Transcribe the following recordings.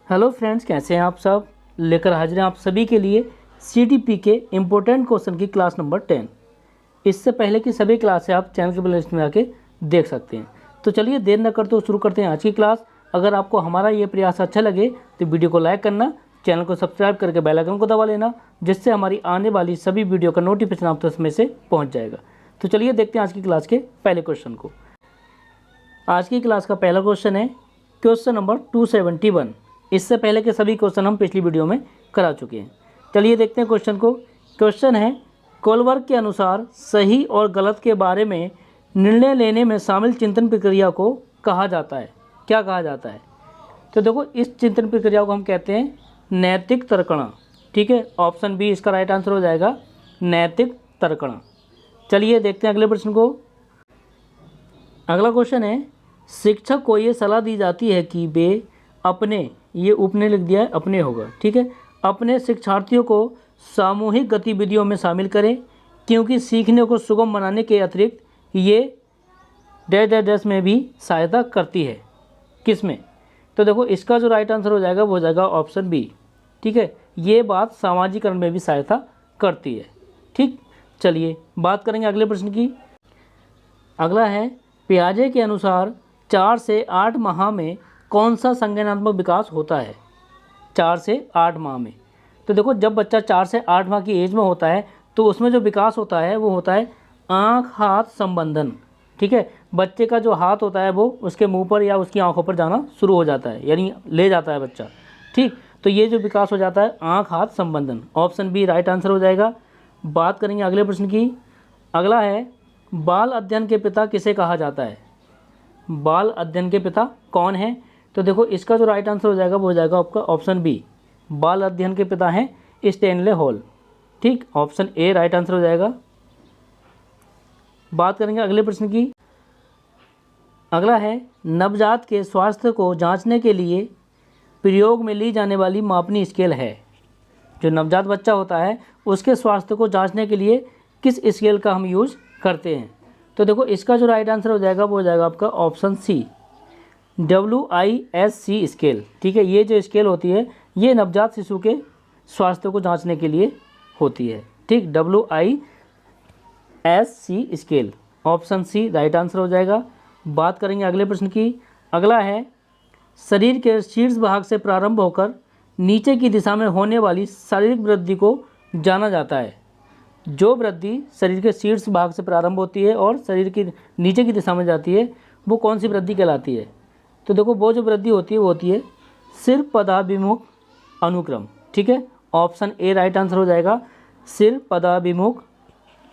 Hello friends, कैसे हैं आप सब। लेकर हाजिर हैं आप सभी के लिए CTP के इम्पोर्टेंट क्वेश्चन की क्लास नंबर 10। इससे पहले की सभी क्लासें आप चैनल के प्लेलिस्ट में आके देख सकते हैं। तो चलिए देर न करते हुए शुरू करते हैं आज की क्लास। अगर आपको हमारा ये प्रयास अच्छा लगे तो वीडियो को लाइक करना, चैनल को सब्सक्राइब करके बेल आइकन को दबा लेना, जिससे हमारी आने वाली सभी वीडियो का नोटिफिकेशन आप तक समय से पहुँच जाएगा। तो चलिए देखते हैं आज की क्लास के पहले क्वेश्चन को। आज की क्लास का पहला क्वेश्चन है क्वेश्चन नंबर 271। इससे पहले के सभी क्वेश्चन हम पिछली वीडियो में करा चुके हैं। चलिए देखते हैं क्वेश्चन को। क्वेश्चन है, कोलबर्ग के अनुसार सही और गलत के बारे में निर्णय लेने में शामिल चिंतन प्रक्रिया को कहा जाता है। क्या कहा जाता है? तो देखो, इस चिंतन प्रक्रिया को हम कहते हैं नैतिक तर्कणा। ठीक है, ऑप्शन बी इसका राइट आंसर हो जाएगा, नैतिक तर्कणा। चलिए देखते हैं अगले प्रश्न को। अगला क्वेश्चन है, शिक्षक को ये सलाह दी जाती है कि वे अपने, ये उपने लिख दिया है, अपने होगा, ठीक है, अपने शिक्षार्थियों को सामूहिक गतिविधियों में शामिल करें, क्योंकि सीखने को सुगम बनाने के अतिरिक्त ये डैश डैश डैश में भी सहायता करती है। किस में? तो देखो, इसका जो राइट आंसर हो जाएगा वो हो जाएगा ऑप्शन बी। ठीक है, ये बात सामाजिकरण में भी सहायता करती है। ठीक, चलिए बात करेंगे अगले प्रश्न की। अगला है, पियाजे के अनुसार 4 से 8 माह में कौन सा संज्ञानात्मक विकास होता है? 4 से 8 माह में। तो देखो, जब बच्चा 4 से 8 माह की एज में होता है तो उसमें जो विकास होता है वो होता है आँख हाथ संबंधन। ठीक है, बच्चे का जो हाथ होता है वो उसके मुंह पर या उसकी आंखों पर जाना शुरू हो जाता है, यानी ले जाता है बच्चा। ठीक, तो ये जो विकास हो जाता है आँख हाथ संबंधन, ऑप्शन बी राइट आंसर हो जाएगा। बात करेंगे अगले प्रश्न की। अगला है, बाल अध्ययन के पिता किसे कहा जाता है? बाल अध्ययन के पिता कौन है? तो देखो, इसका जो राइट आंसर हो जाएगा वो हो जाएगा आपका ऑप्शन बी, बाल अध्ययन के पिता हैं स्टैनले हॉल। ठीक, ऑप्शन ए राइट आंसर हो जाएगा। बात करेंगे अगले प्रश्न की। अगला है, नवजात के स्वास्थ्य को जांचने के लिए प्रयोग में ली जाने वाली मापनी स्केल है। जो नवजात बच्चा होता है उसके स्वास्थ्य को जांचने के लिए किस स्केल का हम यूज करते हैं? तो देखो, इसका जो राइट आंसर हो जाएगा वो हो जाएगा आपका ऑप्शन सी, WISC स्केल। ठीक है, ये जो स्केल होती है ये नवजात शिशु के स्वास्थ्य को जांचने के लिए होती है। ठीक, WISC scale, option C right answer हो जाएगा। बात करेंगे अगले प्रश्न की। अगला है, शरीर के शीर्ष भाग से प्रारंभ होकर नीचे की दिशा में होने वाली शारीरिक वृद्धि को जाना जाता है। जो वृद्धि शरीर के शीर्ष भाग से प्रारंभ होती है और शरीर की नीचे की दिशा में जाती है वो कौन सी वृद्धि कहलाती है? तो देखो, वो जो वृद्धि होती है वो होती है सिर पदाभिमुख अनुक्रम। ठीक है, ऑप्शन ए राइट आंसर हो जाएगा, सिर पदाभिमुख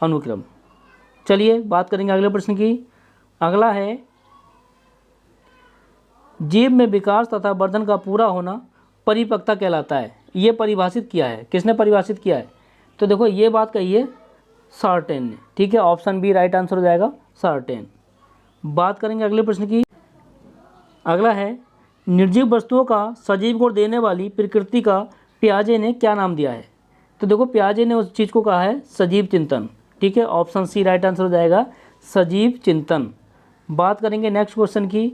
अनुक्रम। चलिए बात करेंगे अगले प्रश्न की। अगला है, जीव में विकास तथा वर्धन का पूरा होना परिपक्वता कहलाता है। ये परिभाषित किया है, किसने परिभाषित किया है? तो देखो, ये बात कही है सार्टेन ने। ठीक है, ऑप्शन बी राइट आंसर हो जाएगा, सार्टेन। बात करेंगे अगले प्रश्न की। अगला है, निर्जीव वस्तुओं का सजीव गुण देने वाली प्रकृति का पियाजे ने क्या नाम दिया है? तो देखो, पियाजे ने उस चीज़ को कहा है सजीव चिंतन। ठीक है, ऑप्शन सी राइट आंसर हो जाएगा, सजीव चिंतन। बात करेंगे नेक्स्ट क्वेश्चन की।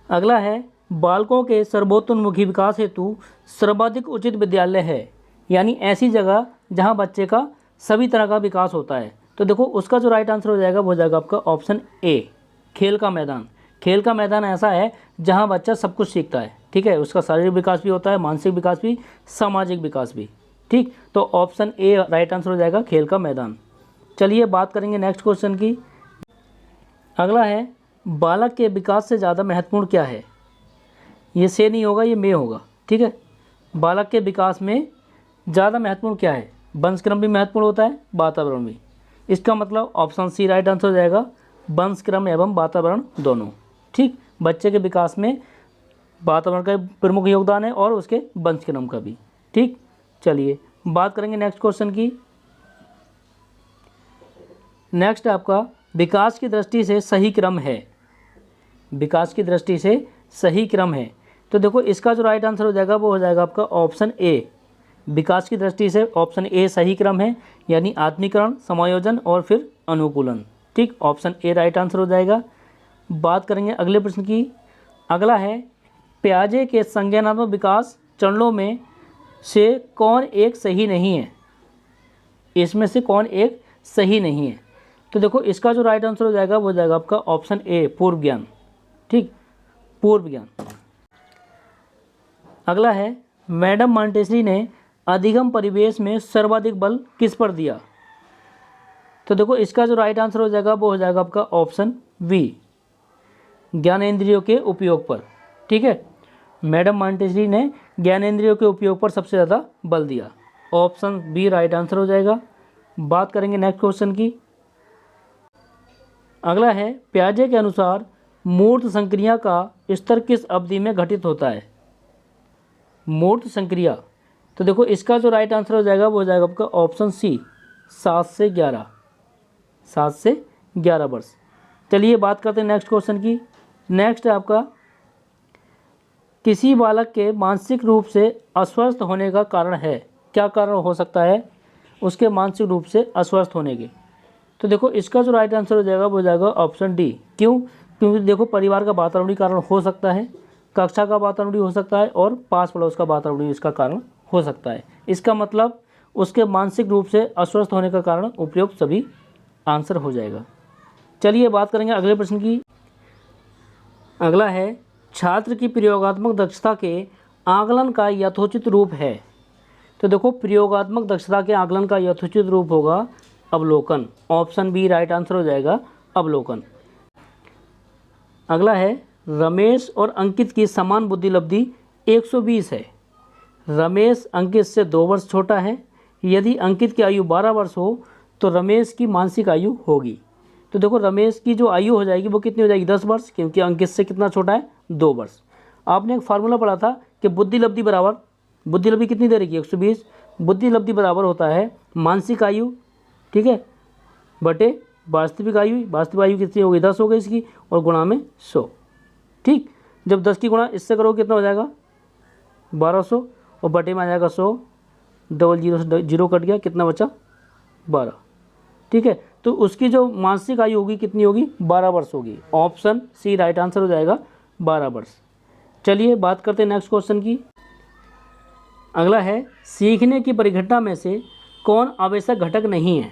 अगला है, बालकों के सर्वोत्तोन्मुखी विकास हेतु सर्वाधिक उचित विद्यालय है, यानी ऐसी जगह जहां बच्चे का सभी तरह का विकास होता है। तो देखो, उसका जो राइट आंसर हो जाएगा वो हो जाएगा आपका ऑप्शन ए, खेल का मैदान। खेल का मैदान ऐसा है जहां बच्चा सब कुछ सीखता है। ठीक है, उसका शारीरिक विकास भी होता है, मानसिक विकास भी, सामाजिक विकास भी। ठीक, तो ऑप्शन ए राइट आंसर हो जाएगा, खेल का मैदान। चलिए बात करेंगे नेक्स्ट क्वेश्चन की। अगला है, बालक के विकास से ज़्यादा महत्वपूर्ण क्या है? ये से नहीं होगा, ये में होगा। ठीक है, बालक के विकास में ज़्यादा महत्वपूर्ण क्या है? वंशक्रम भी महत्वपूर्ण होता है, वातावरण भी। इसका मतलब ऑप्शन सी राइट आंसर हो जाएगा, वंशक्रम एवं वातावरण दोनों। ठीक, बच्चे के विकास में वातावरण का प्रमुख योगदान है और उसके वंशक्रम का भी। ठीक, चलिए बात करेंगे नेक्स्ट क्वेश्चन की। नेक्स्ट आपका, विकास की दृष्टि से सही क्रम है। विकास की दृष्टि से सही क्रम है। तो देखो, इसका जो राइट आंसर हो जाएगा वो हो जाएगा आपका ऑप्शन ए, विकास की दृष्टि से ऑप्शन ए सही क्रम है, यानी आत्मीकरण, समायोजन और फिर अनुकूलन। ठीक, ऑप्शन ए राइट आंसर हो जाएगा। बात करेंगे अगले प्रश्न की। अगला है, पियाजे के संज्ञानात्मक विकास चरणों में से कौन एक सही नहीं है? इसमें से कौन एक सही नहीं है? तो देखो इसका जो राइट आंसर हो जाएगा वो हो जाएगा आपका ऑप्शन ए, पूर्व ज्ञान। ठीक, पूर्व ज्ञान। अगला है, मैडम मॉन्टेसरी ने अधिगम परिवेश में सर्वाधिक बल किस पर दिया? तो देखो इसका जो राइट आंसर हो जाएगा वो हो जाएगा आपका ऑप्शन बी, ज्ञानेंद्रियों के उपयोग पर। ठीक है, मैडम मॉन्टेसरी ने ज्ञानेंद्रियों के उपयोग पर सबसे ज़्यादा बल दिया। ऑप्शन बी राइट आंसर हो जाएगा। बात करेंगे नेक्स्ट क्वेश्चन की। अगला है, पियाजे के अनुसार मूर्त संक्रिया का स्तर किस अवधि में घटित होता है? मूर्त संक्रिया, तो देखो इसका जो राइट आंसर हो जाएगा वो हो जाएगा आपका ऑप्शन सी, 7 से 11 वर्ष। चलिए बात करते हैं नेक्स्ट क्वेश्चन की। नेक्स्ट है आपका, किसी बालक के मानसिक रूप से अस्वस्थ होने का कारण है? क्या कारण हो सकता है उसके मानसिक रूप से अस्वस्थ होने के? तो देखो इसका जो राइट आंसर हो जाएगा वो हो जाएगा ऑप्शन डी। क्यों? क्योंकि देखो परिवार का वातावरणीय कारण हो सकता है, कक्षा का वातावरणीय हो सकता है और पास पड़ोस का वातावरणीय इसका कारण हो सकता है। इसका मतलब उसके मानसिक रूप से अस्वस्थ होने का कारण उपयुक्त सभी आंसर हो जाएगा। चलिए बात करेंगे अगले प्रश्न की। अगला है, छात्र की प्रयोगात्मक दक्षता के आकलन का यथोचित रूप है? तो देखो प्रयोगात्मक दक्षता के आकलन का यथोचित रूप होगा अवलोकन। ऑप्शन बी राइट आंसर हो जाएगा, अवलोकन। अगला है, रमेश और अंकित की समान बुद्धिलब्धि 120 है। रमेश अंकित से 2 वर्ष छोटा है। यदि अंकित की आयु 12 वर्ष हो तो रमेश की मानसिक आयु होगी। तो देखो रमेश की जो आयु हो जाएगी वो कितनी हो जाएगी? 10 वर्ष, क्योंकि अंकित से कितना छोटा है? 2 वर्ष। आपने एक फार्मूला पढ़ा था कि बुद्धिलब्धि बराबर, बुद्धिलब्धि कितनी दे रही है? 120। बुद्धिलब्धि बराबर होता है मानसिक आयु, ठीक है, बटे वास्तविक आयु। वास्तविक आयु कितनी होगी? 10 हो गई इसकी, और गुणा में 100। ठीक, जब 10 की गुणा इससे करोगे कितना हो जाएगा? 1200, और बटे में आ जाएगा 100, डबल जीरो से जीरो कट गया, कितना बचा? 12। ठीक है, तो उसकी जो मानसिक आयु होगी कितनी होगी? 12 वर्ष होगी। ऑप्शन सी राइट आंसर हो जाएगा, 12 वर्ष। चलिए बात करते हैं नेक्स्ट क्वेश्चन की। अगला है, सीखने की परिघटना में से कौन आवश्यक घटक नहीं है?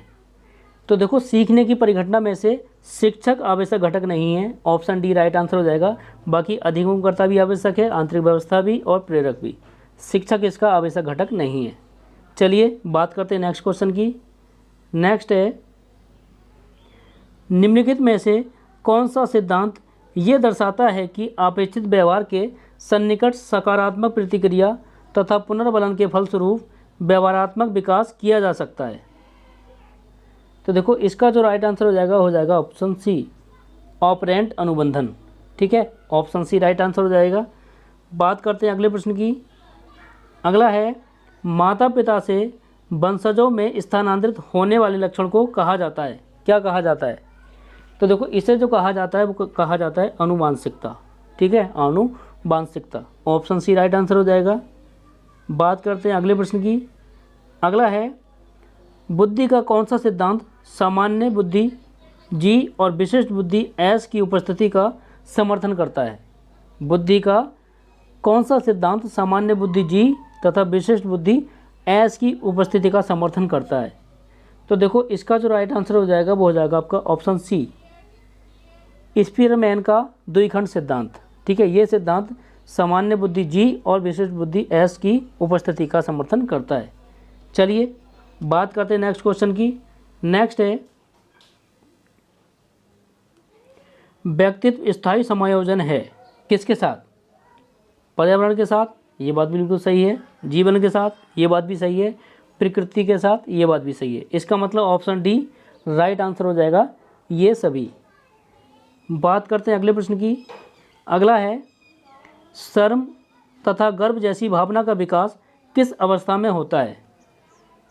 तो देखो सीखने की परिघटना में से शिक्षक आवश्यक घटक नहीं है। ऑप्शन डी राइट आंसर हो जाएगा। बाकी अधिगमकर्ता भी आवश्यक है, आंतरिक व्यवस्था भी और प्रेरक भी। शिक्षक इसका आवश्यक घटक नहीं है। चलिए बात करते हैं नेक्स्ट क्वेश्चन की। नेक्स्ट है, निम्नलिखित में से कौन सा सिद्धांत ये दर्शाता है कि अपेक्षित व्यवहार के सन्निकट सकारात्मक प्रतिक्रिया तथा पुनर्बलन के फलस्वरूप व्यवहारात्मक विकास किया जा सकता है? तो देखो इसका जो राइट आंसर हो जाएगा ऑप्शन सी, ऑपरेंट अनुबंधन। ठीक है, ऑप्शन सी राइट आंसर हो जाएगा। बात करते हैं अगले प्रश्न की। अगला है, माता पिता से वंशजों में स्थानांतरित होने वाले लक्षण को कहा जाता है? क्या कहा जाता है? तो देखो इसे जो कहा जाता है वो कहा जाता है अनुवांशिकता। ठीक है, अनुवांशिकता। ऑप्शन सी राइट आंसर हो जाएगा। बात करते हैं अगले प्रश्न की। अगला है, बुद्धि का कौन सा सिद्धांत सामान्य बुद्धि जी और विशिष्ट बुद्धि एस की उपस्थिति का समर्थन करता है? बुद्धि का कौन सा सिद्धांत सामान्य बुद्धि जी तथा विशिष्ट बुद्धि एस की उपस्थिति का समर्थन करता है? तो देखो इसका जो राइट आंसर हो जाएगा वो हो जाएगा आपका ऑप्शन सी, स्पीयरमैन का द्विखंड सिद्धांत। ठीक है, ये सिद्धांत सामान्य बुद्धि जी और विशिष्ट बुद्धि एस की उपस्थिति का समर्थन करता है। चलिए बात करते हैं नेक्स्ट क्वेश्चन की। नेक्स्ट है, व्यक्तित्व स्थायी समायोजन है किसके साथ? पर्यावरण के साथ, ये बात भी बिल्कुल सही है। जीवन के साथ, ये बात भी सही है। प्रकृति के साथ, ये बात भी सही है। इसका मतलब ऑप्शन डी राइट आंसर हो जाएगा, ये सभी। बात करते हैं अगले प्रश्न की। अगला है, शर्म तथा गर्व जैसी भावना का विकास किस अवस्था में होता है?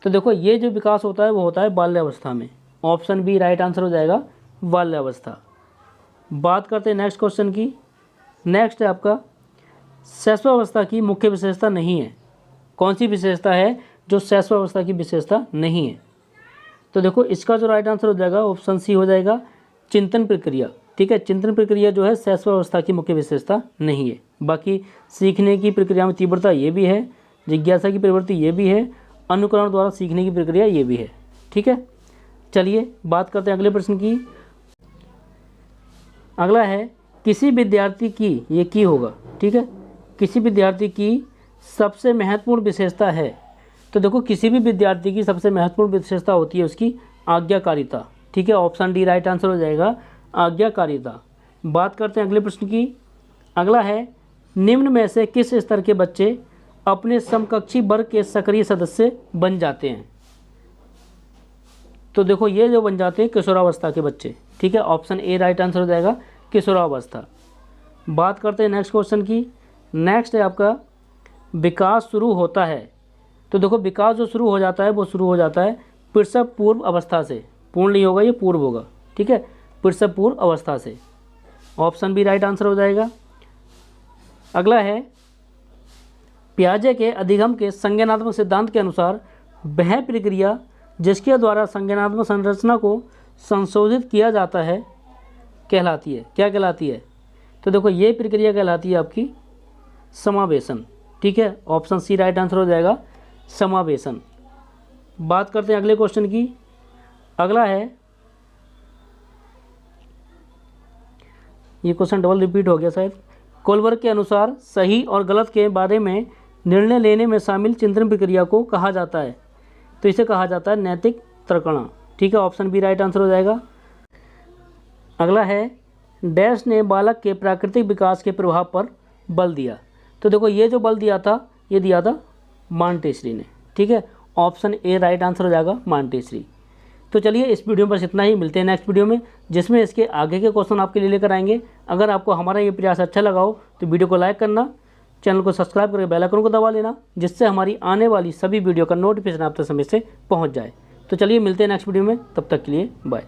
तो देखो ये जो विकास होता है वो होता है बाल्यावस्था में। ऑप्शन बी राइट आंसर हो जाएगा, बाल्यावस्था। बात करते हैं नेक्स्ट क्वेश्चन की। नेक्स्ट है आपका, शैशवावस्था की मुख्य विशेषता नहीं है। कौन सी विशेषता है जो शैशवावस्था की विशेषता नहीं है? तो देखो इसका जो राइट आंसर हो जाएगा ऑप्शन सी हो जाएगा, चिंतन प्रक्रिया। ठीक है, चिंतन प्रक्रिया जो है शैशवावस्था की मुख्य विशेषता नहीं है। बाकी सीखने की प्रक्रिया में तीव्रता ये भी है, जिज्ञासा की प्रवृत्ति ये भी है, अनुकरण द्वारा सीखने की प्रक्रिया ये भी है। ठीक है, चलिए बात करते हैं अगले प्रश्न की। अगला है किसी विद्यार्थी की, ये की होगा, ठीक है, किसी विद्यार्थी की सबसे महत्वपूर्ण विशेषता है। तो देखो किसी भी विद्यार्थी की सबसे महत्वपूर्ण विशेषता होती है उसकी आज्ञाकारिता। ठीक है, ऑप्शन डी राइट आंसर हो जाएगा, आज्ञाकारिता। बात करते हैं अगले प्रश्न की। अगला है निम्न में से किस स्तर के बच्चे अपने समकक्षी वर्ग के सक्रिय सदस्य बन जाते हैं। तो देखो ये जो बन जाते हैं किशोरावस्था के बच्चे। ठीक है, ऑप्शन ए राइट आंसर हो जाएगा, किशोरावस्था। बात करते हैं नेक्स्ट क्वेश्चन की। नेक्स्ट है आपका विकास शुरू होता है। तो देखो विकास जो शुरू हो जाता है वो शुरू हो जाता है प्रसव पूर्व अवस्था से, पूर्ण नहीं होगा, ये पूर्व होगा। ठीक है, प्रसव पूर्व अवस्था से, ऑप्शन बी राइट आंसर हो जाएगा। अगला है पियाजे के अधिगम के संज्ञानात्मक सिद्धांत के अनुसार वह प्रक्रिया जिसके द्वारा संज्ञानात्मक संरचना को संशोधित किया जाता है कहलाती है, क्या कहलाती है। तो देखो ये प्रक्रिया कहलाती है आपकी समावेशन। ठीक है, ऑप्शन सी राइट आंसर हो जाएगा, समावेशन। बात करते हैं अगले क्वेश्चन की। अगला है, ये क्वेश्चन डबल रिपीट हो गया शायद। कोलबर्ग के अनुसार सही और गलत के बारे में निर्णय लेने में शामिल चिंतन प्रक्रिया को कहा जाता है। तो इसे कहा जाता है नैतिक तर्कणा। ठीक है, ऑप्शन बी राइट आंसर हो जाएगा। अगला है डैश ने बालक के प्राकृतिक विकास के प्रभाव पर बल दिया। तो देखो ये जो बल दिया था ये दिया था मांटेसरी ने। ठीक है, ऑप्शन ए राइट आंसर हो जाएगा, मांटेसरी। तो चलिए इस वीडियो में बस इतना ही, मिलते हैं नेक्स्ट वीडियो में जिसमें इसके आगे के क्वेश्चन आपके लिए लेकर आएंगे। अगर आपको हमारा ये प्रयास अच्छा लगा हो तो वीडियो को लाइक करना, चैनल को सब्सक्राइब करके बेल आइकन को दबा लेना, जिससे हमारी आने वाली सभी वीडियो का नोटिफिकेशन आप तक समय से पहुँच जाए। तो चलिए मिलते हैं नेक्स्ट वीडियो में, तब तक के लिए बाय।